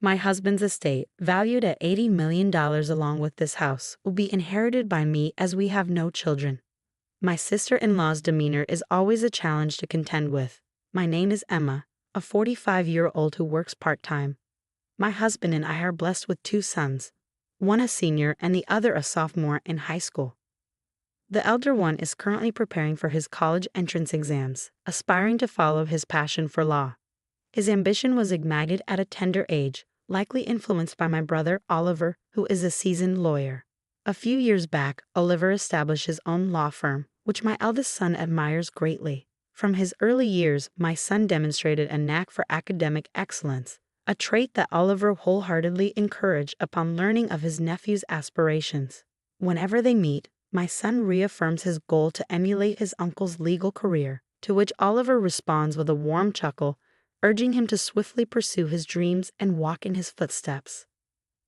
My husband's estate, valued at $80 million along with this house, will be inherited by me as we have no children. My sister-in-law's demeanor is always a challenge to contend with. My name is Emma, a 45-year-old who works part-time. My husband and I are blessed with 2 sons, one a senior and the other a sophomore in high school. The elder one is currently preparing for his college entrance exams, aspiring to follow his passion for law. His ambition was ignited at a tender age, likely influenced by my brother Oliver, who is a seasoned lawyer. A few years back, Oliver established his own law firm, which my eldest son admires greatly. From his early years, my son demonstrated a knack for academic excellence, a trait that Oliver wholeheartedly encouraged upon learning of his nephew's aspirations. Whenever they meet, my son reaffirms his goal to emulate his uncle's legal career, to which Oliver responds with a warm chuckle, urging him to swiftly pursue his dreams and walk in his footsteps.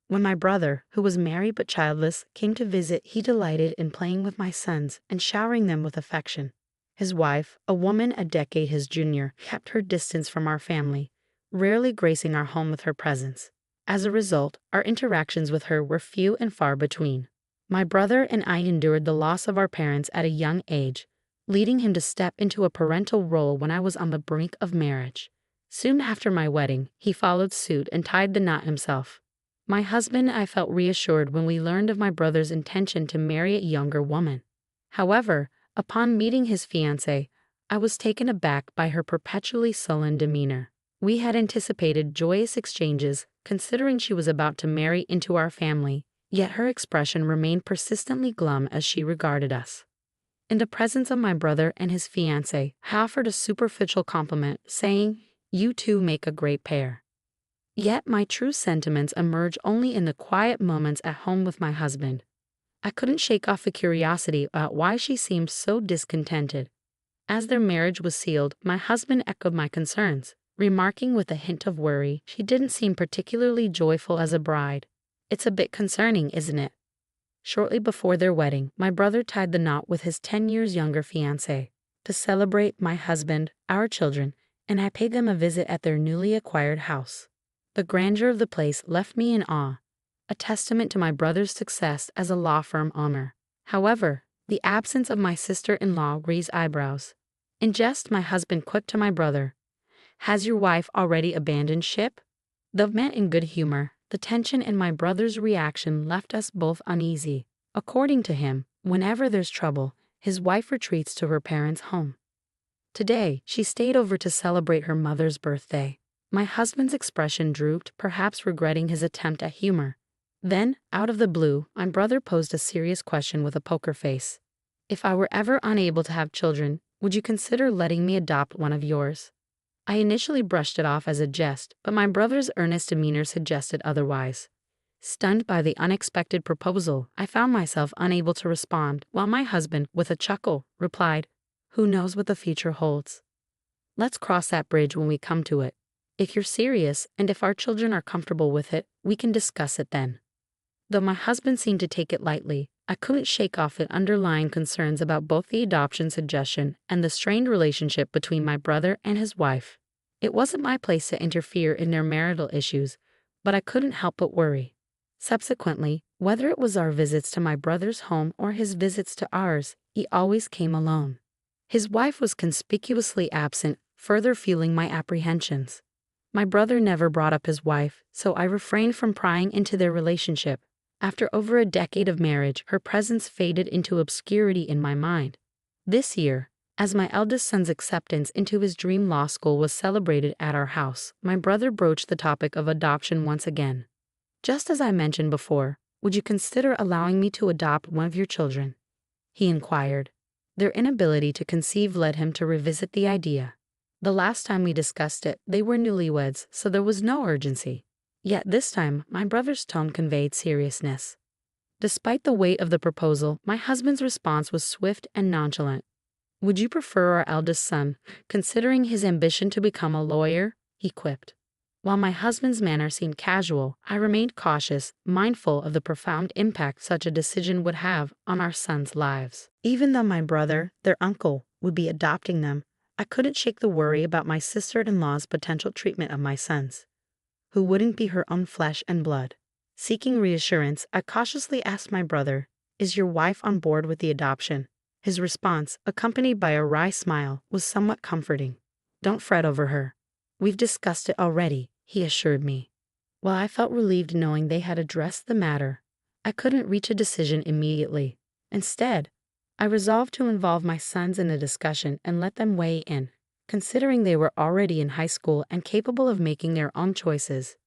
When my brother, who was married but childless, came to visit, he delighted in playing with my sons and showering them with affection. His wife, a woman a decade his junior, kept her distance from our family, rarely gracing our home with her presence. As a result, our interactions with her were few and far between. My brother and I endured the loss of our parents at a young age, leading him to step into a parental role when I was on the brink of marriage. Soon after my wedding, he followed suit and tied the knot himself. My husband and I felt reassured when we learned of my brother's intention to marry a younger woman. However, upon meeting his fiancée, I was taken aback by her perpetually sullen demeanor. We had anticipated joyous exchanges, considering she was about to marry into our family, yet her expression remained persistently glum as she regarded us. In the presence of my brother and his fiancée, I offered a superficial compliment, saying, "You two make a great pair." Yet my true sentiments emerge only in the quiet moments at home with my husband. I couldn't shake off the curiosity about why she seemed so discontented. As their marriage was sealed, my husband echoed my concerns, remarking with a hint of worry she didn't seem particularly joyful as a bride. "It's a bit concerning, isn't it?" Shortly before their wedding, my brother tied the knot with his 10 years younger fiancée. To celebrate my husband, our children, and I paid them a visit at their newly acquired house. The grandeur of the place left me in awe, a testament to my brother's success as a law firm owner. However, the absence of my sister-in-law raised eyebrows. In jest, my husband quipped to my brother, "Has your wife already abandoned ship?" Though meant in good humor, the tension in my brother's reaction left us both uneasy. According to him, whenever there's trouble, his wife retreats to her parents' home. Today, she stayed over to celebrate her mother's birthday. My husband's expression drooped, perhaps regretting his attempt at humor. Then, out of the blue, my brother posed a serious question with a poker face. "If I were ever unable to have children, would you consider letting me adopt one of yours?" I initially brushed it off as a jest, but my brother's earnest demeanor suggested otherwise. Stunned by the unexpected proposal, I found myself unable to respond, while my husband, with a chuckle, replied, "Who knows what the future holds? Let's cross that bridge when we come to it. If you're serious, and if our children are comfortable with it, we can discuss it then." Though my husband seemed to take it lightly, I couldn't shake off the underlying concerns about both the adoption suggestion and the strained relationship between my brother and his wife. It wasn't my place to interfere in their marital issues, but I couldn't help but worry. Subsequently, whether it was our visits to my brother's home or his visits to ours, he always came alone. His wife was conspicuously absent, further fueling my apprehensions. My brother never brought up his wife, so I refrained from prying into their relationship. After over a decade of marriage, her presence faded into obscurity in my mind. This year, as my eldest son's acceptance into his dream law school was celebrated at our house, my brother broached the topic of adoption once again. "Just as I mentioned before, would you consider allowing me to adopt one of your children?" he inquired. Their inability to conceive led him to revisit the idea. The last time we discussed it, they were newlyweds, so there was no urgency. Yet this time, my brother's tone conveyed seriousness. Despite the weight of the proposal, my husband's response was swift and nonchalant. "Would you prefer our eldest son, considering his ambition to become a lawyer?" he quipped. While my husband's manner seemed casual, I remained cautious, mindful of the profound impact such a decision would have on our sons' lives. Even though my brother, their uncle, would be adopting them, I couldn't shake the worry about my sister-in-law's potential treatment of my sons. who wouldn't be her own flesh and blood. Seeking reassurance, I cautiously asked my brother, "Is your wife on board with the adoption?" His response, accompanied by a wry smile, was somewhat comforting. "Don't fret over her. We've discussed it already," he assured me. While I felt relieved knowing they had addressed the matter, I couldn't reach a decision immediately. Instead, I resolved to involve my sons in the discussion and let them weigh in, considering they were already in high school and capable of making their own choices.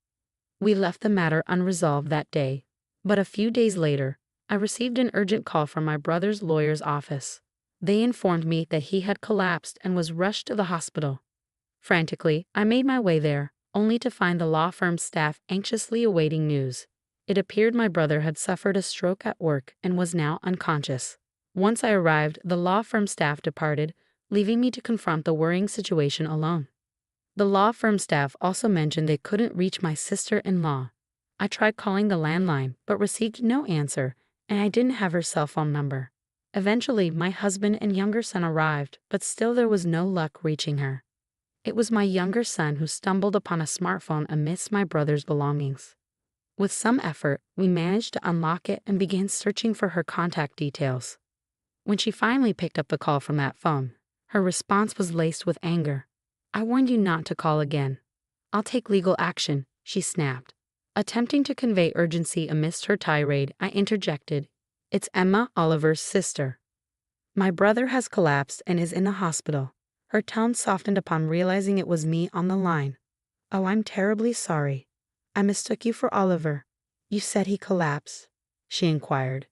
We left the matter unresolved that day, but a few days later, I received an urgent call from my brother's lawyer's office. They informed me that he had collapsed and was rushed to the hospital. Frantically, I made my way there, only to find the law firm's staff anxiously awaiting news. It appeared my brother had suffered a stroke at work and was now unconscious. Once I arrived, the law firm staff departed, leaving me to confront the worrying situation alone. The law firm staff also mentioned they couldn't reach my sister-in-law. I tried calling the landline, but received no answer, and I didn't have her cell phone number. Eventually, my husband and younger son arrived, but still there was no luck reaching her. It was my younger son who stumbled upon a smartphone amidst my brother's belongings. With some effort, we managed to unlock it and began searching for her contact details. When she finally picked up the call from that phone, her response was laced with anger. "I warned you not to call again. I'll take legal action," she snapped. Attempting to convey urgency amidst her tirade, I interjected, "It's Emma, Oliver's sister. My brother has collapsed and is in the hospital." Her tone softened upon realizing it was me on the line. "Oh, I'm terribly sorry. I mistook you for Oliver. You said he collapsed?" she inquired.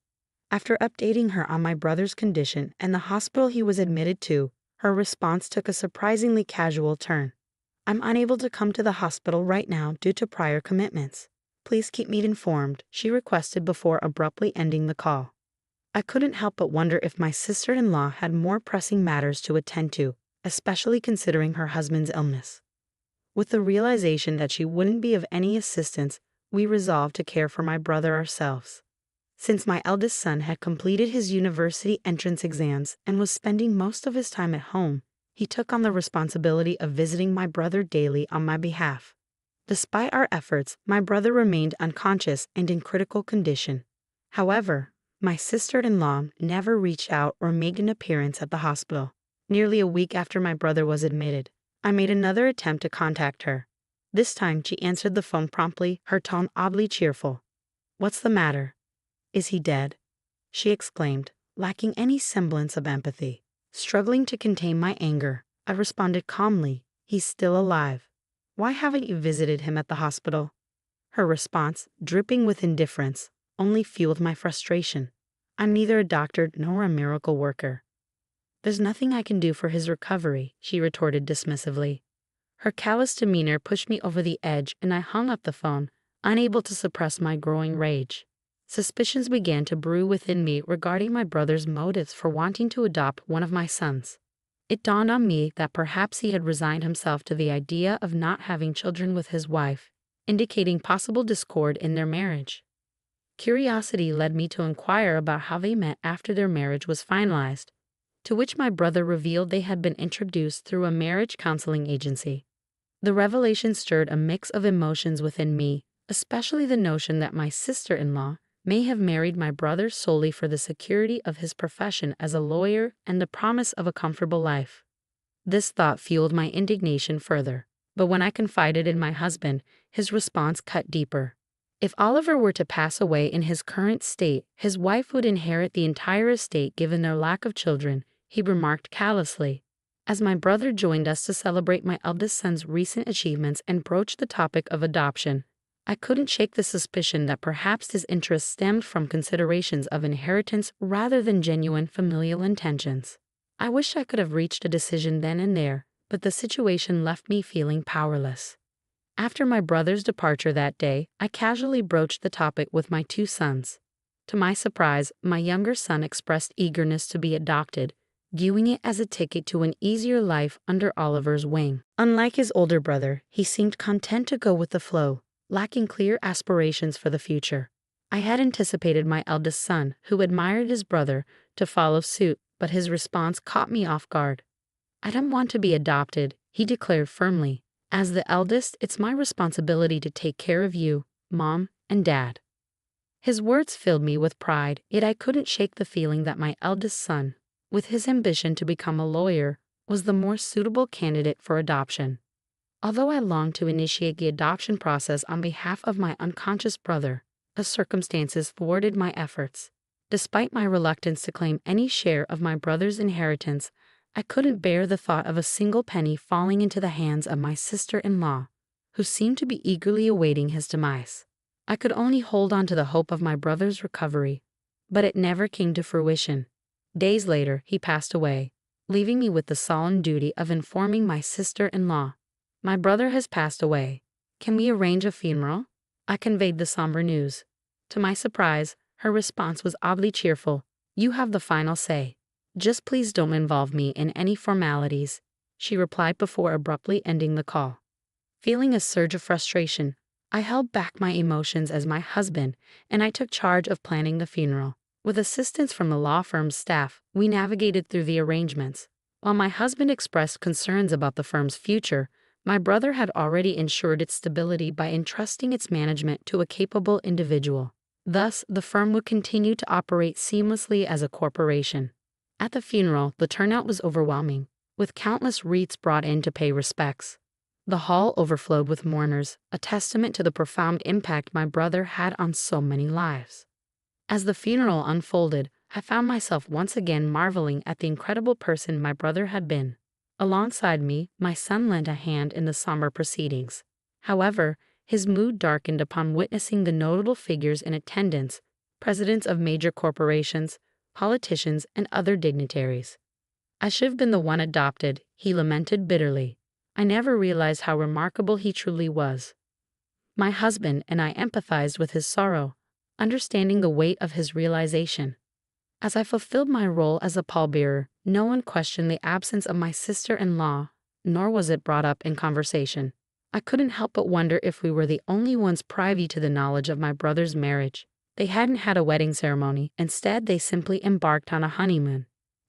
After updating her on my brother's condition and the hospital he was admitted to, her response took a surprisingly casual turn. "I'm unable to come to the hospital right now due to prior commitments. Please keep me informed," she requested before abruptly ending the call. I couldn't help but wonder if my sister-in-law had more pressing matters to attend to, especially considering her husband's illness. With the realization that she wouldn't be of any assistance, we resolved to care for my brother ourselves. Since my eldest son had completed his university entrance exams and was spending most of his time at home, he took on the responsibility of visiting my brother daily on my behalf. Despite our efforts, my brother remained unconscious and in critical condition. However, my sister-in-law never reached out or made an appearance at the hospital. Nearly a week after my brother was admitted, I made another attempt to contact her. This time she answered the phone promptly, her tone oddly cheerful. "What's the matter? Is he dead?" she exclaimed, lacking any semblance of empathy. Struggling to contain my anger, I responded calmly, "He's still alive. Why haven't you visited him at the hospital?" Her response, dripping with indifference, only fueled my frustration. "I'm neither a doctor nor a miracle worker." "There's nothing I can do for his recovery," she retorted dismissively. Her callous demeanor pushed me over the edge and I hung up the phone, unable to suppress my growing rage. Suspicions began to brew within me regarding my brother's motives for wanting to adopt one of my sons. It dawned on me that perhaps he had resigned himself to the idea of not having children with his wife, indicating possible discord in their marriage. Curiosity led me to inquire about how they met after their marriage was finalized, to which my brother revealed they had been introduced through a marriage counseling agency. The revelation stirred a mix of emotions within me, especially the notion that my sister-in-law may have married my brother solely for the security of his profession as a lawyer and the promise of a comfortable life. This thought fueled my indignation further, but when I confided in my husband, his response cut deeper. If Oliver were to pass away in his current state, his wife would inherit the entire estate given their lack of children, he remarked callously. As my brother joined us to celebrate my eldest son's recent achievements and broached the topic of adoption, I couldn't shake the suspicion that perhaps his interest stemmed from considerations of inheritance rather than genuine familial intentions. I wish I could have reached a decision then and there, but the situation left me feeling powerless. After my brother's departure that day, I casually broached the topic with my two sons. To my surprise, my younger son expressed eagerness to be adopted, viewing it as a ticket to an easier life under Oliver's wing. Unlike his older brother, he seemed content to go with the flow, lacking clear aspirations for the future. I had anticipated my eldest son, who admired his brother, to follow suit, but his response caught me off guard. "I don't want to be adopted," he declared firmly, As the eldest, it's my responsibility to take care of you, Mom, and Dad. His words filled me with pride, yet I couldn't shake the feeling that my eldest son, with his ambition to become a lawyer, was the more suitable candidate for adoption. Although I longed to initiate the adoption process on behalf of my unconscious brother, the circumstances thwarted my efforts. Despite my reluctance to claim any share of my brother's inheritance, I couldn't bear the thought of a single penny falling into the hands of my sister-in-law, who seemed to be eagerly awaiting his demise. I could only hold on to the hope of my brother's recovery, but it never came to fruition. Days later, he passed away, leaving me with the solemn duty of informing my sister-in-law. My brother has passed away. Can we arrange a funeral? I conveyed the somber news. To my surprise, her response was oddly cheerful. You have the final say. Just please don't involve me in any formalities, she replied before abruptly ending the call. Feeling a surge of frustration, I held back my emotions as my husband and I took charge of planning the funeral. With assistance from the law firm's staff, we navigated through the arrangements. While my husband expressed concerns about the firm's future, my brother had already ensured its stability by entrusting its management to a capable individual. Thus, the firm would continue to operate seamlessly as a corporation. At the funeral, the turnout was overwhelming, with countless wreaths brought in to pay respects. The hall overflowed with mourners, a testament to the profound impact my brother had on so many lives. As the funeral unfolded, I found myself once again marveling at the incredible person my brother had been. Alongside me, my son lent a hand in the somber proceedings. However, his mood darkened upon witnessing the notable figures in attendance, presidents of major corporations, politicians, and other dignitaries. I should have been the one adopted, he lamented bitterly. I never realized how remarkable he truly was. My husband and I empathized with his sorrow, understanding the weight of his realization. As I fulfilled my role as a pallbearer, no one questioned the absence of my sister-in-law, nor was it brought up in conversation. I couldn't help but wonder if we were the only ones privy to the knowledge of my brother's marriage. They hadn't had a wedding ceremony, instead they simply embarked on a honeymoon.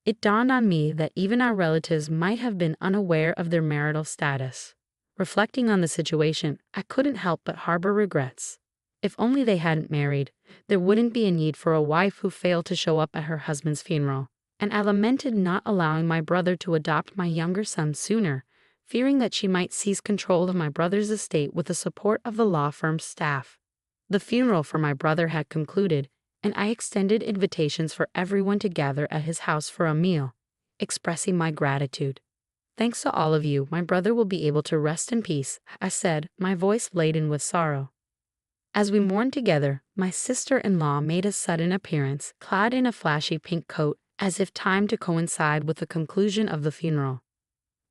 It dawned on me that even our relatives might have been unaware of their marital status. Reflecting on the situation, I couldn't help but harbor regrets. If only they hadn't married, there wouldn't be a need for a wife who failed to show up at her husband's funeral, and I lamented not allowing my brother to adopt my younger son sooner, fearing that she might seize control of my brother's estate with the support of the law firm's staff. The funeral for my brother had concluded, and I extended invitations for everyone to gather at his house for a meal, expressing my gratitude. Thanks to all of you, my brother will be able to rest in peace, I said, my voice laden with sorrow. As we mourned together, my sister-in-law made a sudden appearance, clad in a flashy pink coat, as if timed to coincide with the conclusion of the funeral.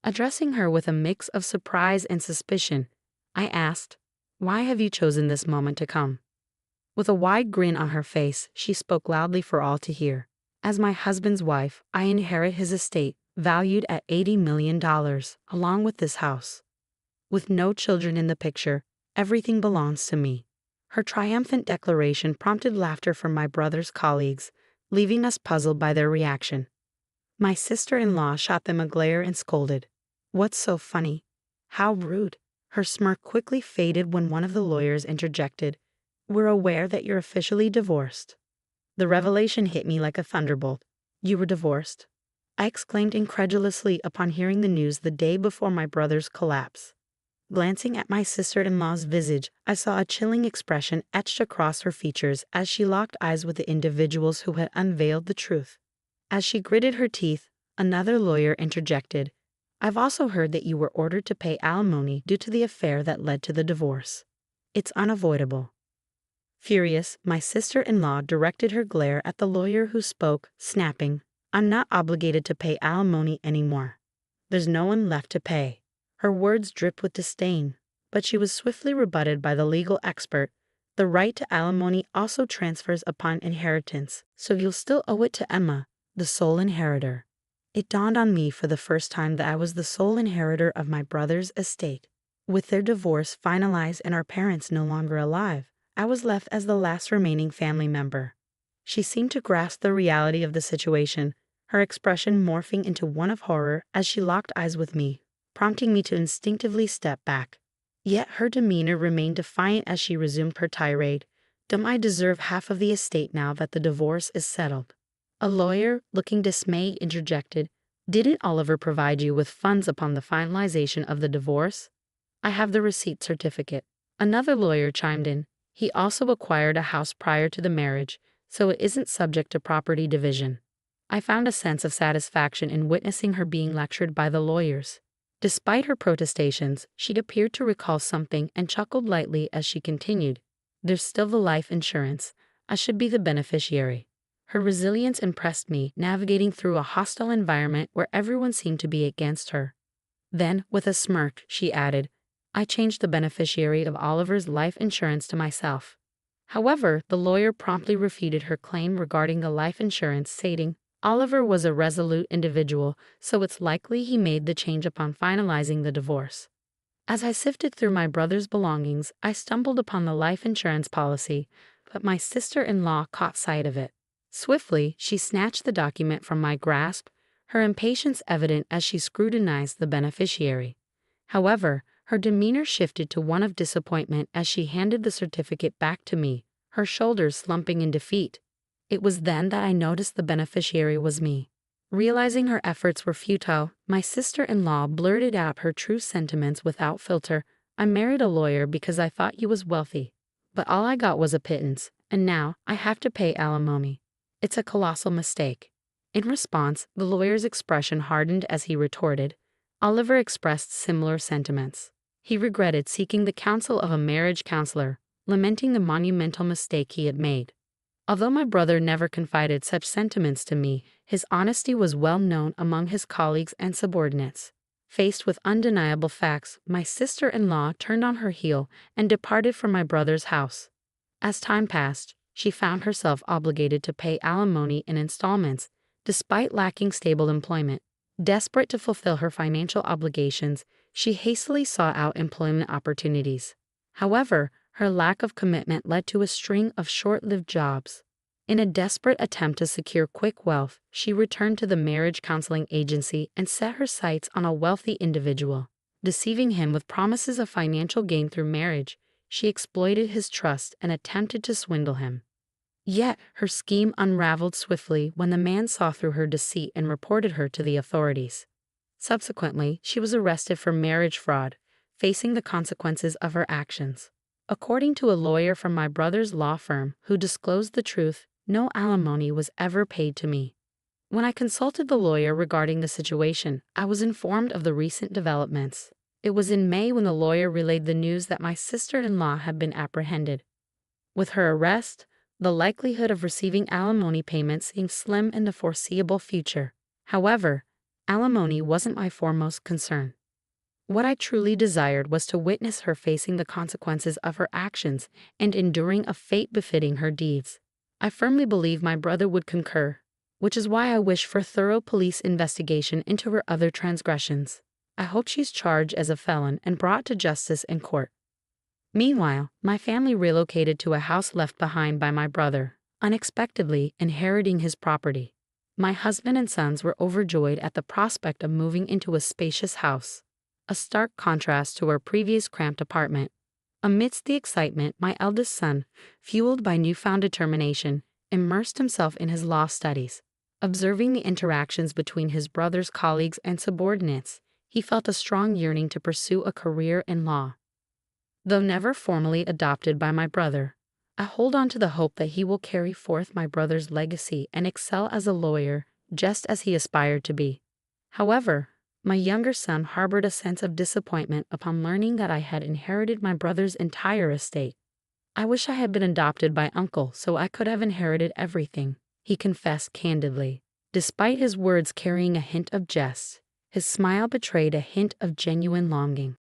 Addressing her with a mix of surprise and suspicion, I asked, "Why have you chosen this moment to come?" With a wide grin on her face, she spoke loudly for all to hear. As my husband's wife, I inherit his estate, valued at $80 million, along with this house. With no children in the picture, everything belongs to me. Her triumphant declaration prompted laughter from my brother's colleagues, leaving us puzzled by their reaction. My sister-in-law shot them a glare and scolded. "What's so funny? How rude." Her smirk quickly faded when one of the lawyers interjected, "We're aware that you're officially divorced." The revelation hit me like a thunderbolt. "You were divorced?" I exclaimed incredulously upon hearing the news the day before my brother's collapse. Glancing at my sister-in-law's visage, I saw a chilling expression etched across her features as she locked eyes with the individuals who had unveiled the truth. As she gritted her teeth, another lawyer interjected, "I've also heard that you were ordered to pay alimony due to the affair that led to the divorce. It's unavoidable." Furious, my sister-in-law directed her glare at the lawyer who spoke, snapping, "I'm not obligated to pay alimony anymore. There's no one left to pay." Her words dripped with disdain, but she was swiftly rebutted by the legal expert. "The right to alimony also transfers upon inheritance, so you'll still owe it to Emma, the sole inheritor." It dawned on me for the first time that I was the sole inheritor of my brother's estate. With their divorce finalized and our parents no longer alive, I was left as the last remaining family member. She seemed to grasp the reality of the situation, her expression morphing into one of horror as she locked eyes with me. prompting me to instinctively step back. Yet her demeanor remained defiant as she resumed her tirade. Don't I deserve half of the estate now that the divorce is settled? A lawyer, looking dismayed, interjected, Didn't Oliver provide you with funds upon the finalization of the divorce? I have the receipt certificate. Another lawyer chimed in. He also acquired a house prior to the marriage, so it isn't subject to property division. I found a sense of satisfaction in witnessing her being lectured by the lawyers. Despite her protestations, she appeared to recall something and chuckled lightly as she continued. There's still the life insurance. I should be the beneficiary. Her resilience impressed me, navigating through a hostile environment where everyone seemed to be against her. Then, with a smirk, she added, I changed the beneficiary of Oliver's life insurance to myself. However, the lawyer promptly refuted her claim regarding the life insurance, stating, Oliver was a resolute individual, so it's likely he made the change upon finalizing the divorce. As I sifted through my brother's belongings, I stumbled upon the life insurance policy, but my sister-in-law caught sight of it. Swiftly, she snatched the document from my grasp, her impatience evident as she scrutinized the beneficiary. However, her demeanor shifted to one of disappointment as she handed the certificate back to me, her shoulders slumping in defeat. It was then that I noticed the beneficiary was me. Realizing her efforts were futile, my sister-in-law blurted out her true sentiments without filter. I married a lawyer because I thought he was wealthy. But all I got was a pittance, and now I have to pay alimony. It's a colossal mistake. In response, the lawyer's expression hardened as he retorted. Oliver expressed similar sentiments. He regretted seeking the counsel of a marriage counselor, lamenting the monumental mistake he had made. Although my brother never confided such sentiments to me, his honesty was well known among his colleagues and subordinates. Faced with undeniable facts, my sister-in-law turned on her heel and departed from my brother's house. As time passed, she found herself obligated to pay alimony in installments, despite lacking stable employment. Desperate to fulfill her financial obligations, she hastily sought out employment opportunities. However, her lack of commitment led to a string of short-lived jobs. In a desperate attempt to secure quick wealth, she returned to the marriage counseling agency and set her sights on a wealthy individual. Deceiving him with promises of financial gain through marriage, she exploited his trust and attempted to swindle him. Yet, her scheme unraveled swiftly when the man saw through her deceit and reported her to the authorities. Subsequently, she was arrested for marriage fraud, facing the consequences of her actions. According to a lawyer from my brother's law firm who disclosed the truth, no alimony was ever paid to me. When I consulted the lawyer regarding the situation, I was informed of the recent developments. It was in May when the lawyer relayed the news that my sister-in-law had been apprehended. With her arrest, the likelihood of receiving alimony payments seemed slim in the foreseeable future. However, alimony wasn't my foremost concern. What I truly desired was to witness her facing the consequences of her actions and enduring a fate befitting her deeds. I firmly believe my brother would concur, which is why I wish for thorough police investigation into her other transgressions. I hope she's charged as a felon and brought to justice in court. Meanwhile, my family relocated to a house left behind by my brother, unexpectedly inheriting his property. My husband and sons were overjoyed at the prospect of moving into a spacious house, a stark contrast to our previous cramped apartment. Amidst the excitement, my eldest son, fueled by newfound determination, immersed himself in his law studies. Observing the interactions between his brother's colleagues and subordinates, he felt a strong yearning to pursue a career in law. Though never formally adopted by my brother, I hold on to the hope that he will carry forth my brother's legacy and excel as a lawyer, just as he aspired to be. However, my younger son harbored a sense of disappointment upon learning that I had inherited my brother's entire estate. I wish I had been adopted by uncle so I could have inherited everything, he confessed candidly. Despite his words carrying a hint of jest, his smile betrayed a hint of genuine longing.